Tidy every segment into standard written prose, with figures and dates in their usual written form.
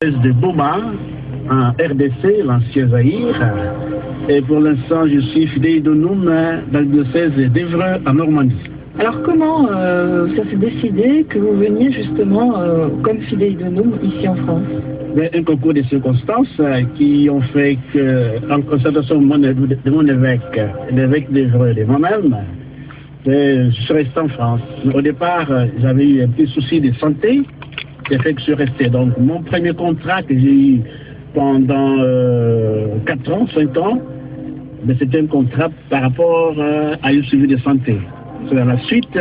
De Boma, en RDC, l'ancien Zaïre. Et pour l'instant, je suis fidèle de Noum dans le diocèse d'Évreux en Normandie. Alors comment ça s'est décidé que vous veniez justement comme fidèle de Noum ici en France? Un concours de circonstances qui ont fait que, en concertation de mon évêque, l'évêque d'Évreux et de moi-même, je suis resté en France. Au départ, j'avais eu un petit souci de santé, qui a fait que je suis resté. Donc, mon premier contrat que j'ai eu pendant 4 ans, 5 ans, c'était un contrat par rapport à un suivi de santé. C'est à la suite,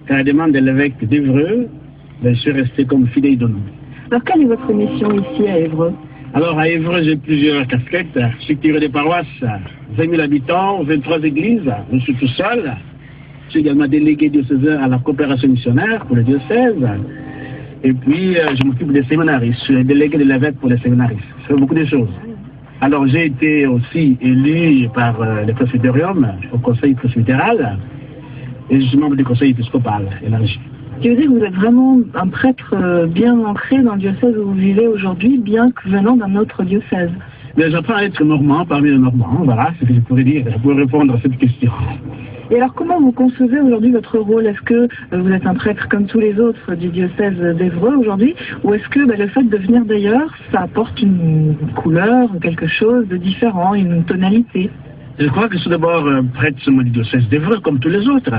à la demande de l'évêque d'Évreux, je suis resté comme fidèle de nous. Alors, quelle est votre mission ici à Évreux? Alors, à Évreux, j'ai plusieurs casquettes. Je suis curé des paroisses, 20 000 habitants, 23 églises. Je suis tout seul. Je suis également délégué diocésain à la coopération missionnaire pour le diocèse. Et puis, je m'occupe des séminaristes. Je suis délégué de l'évêque pour les séminaristes. Je fais beaucoup de choses. Alors, j'ai été aussi élu par le presbytérium au conseil presbytéral. Et je suis membre du conseil épiscopal élargi. Tu veux dire que vous êtes vraiment un prêtre bien ancré dans le diocèse où vous vivez aujourd'hui, bien que venant d'un autre diocèse? Mais j'apprends à être normand parmi les normands. Voilà ce que je pourrais dire. Je pourrais répondre à cette question. Et alors, comment vous concevez aujourd'hui votre rôle? Est-ce que vous êtes un prêtre comme tous les autres du diocèse d'Évreux aujourd'hui? Ou est-ce que le fait de venir d'ailleurs, ça apporte une couleur, quelque chose de différent, une tonalité? Je crois que je suis d'abord prêtre du diocèse d'Évreux comme tous les autres.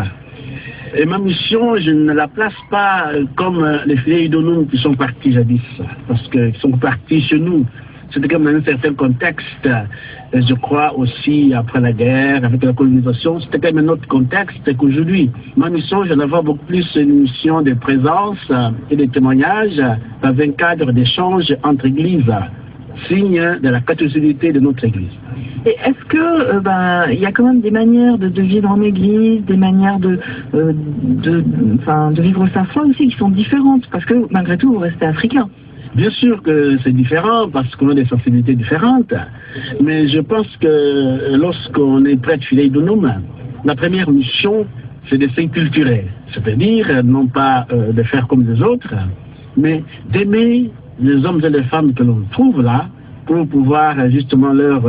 Et ma mission, je ne la place pas comme les fidèles de nous qui sont partis jadis. Parce qu'ils sont partis chez nous. C'était comme dans un certain contexte, je crois aussi après la guerre, avec la colonisation, c'était quand même un autre contexte qu'aujourd'hui. Ma mission, je vais avoir beaucoup plus une mission de présence et de témoignage dans un cadre d'échange entre églises, signe de la catholicité de notre église. Et est-ce que il y a quand même des manières de vivre en église, des manières de vivre sa foi aussi qui sont différentes, parce que malgré tout vous restez africain? Bien sûr que c'est différent parce qu'on a des sensibilités différentes, mais je pense que lorsqu'on est prêtre fidèle de nous, la première mission, c'est de s'inculturer, c'est-à-dire non pas de faire comme les autres, mais d'aimer les hommes et les femmes que l'on trouve là pour pouvoir justement leur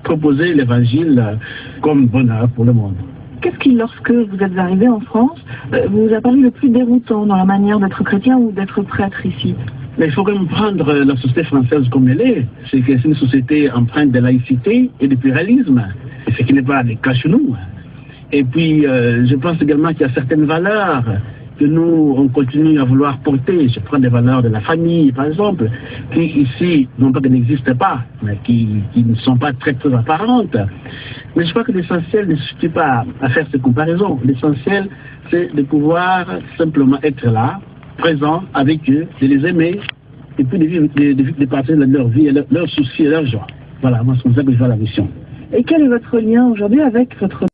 proposer l'évangile comme bonheur pour le monde. Qu'est-ce qui, lorsque vous êtes arrivé en France, vous a paru le plus déroutant dans la manière d'être chrétien ou d'être prêtre ici? Mais il faut quand même prendre la société française comme elle est. C'est que c'est une société empreinte de laïcité et de pluralisme, ce qui n'est pas le cas chez nous. Et puis, je pense également qu'il y a certaines valeurs que nous, on continue à vouloir porter. Je prends des valeurs de la famille, par exemple, qui ici, non pas qu'elles n'existent pas, mais qui ne sont pas très apparentes. Mais je crois que l'essentiel ne suffit pas à faire ces comparaisons. L'essentiel, c'est de pouvoir simplement être là, présent avec eux, de les aimer, et puis de partager leur vie, leurs soucis et leurs joies. Voilà, moi c'est comme ça que je vois la mission. Et quel est votre lien aujourd'hui avec votre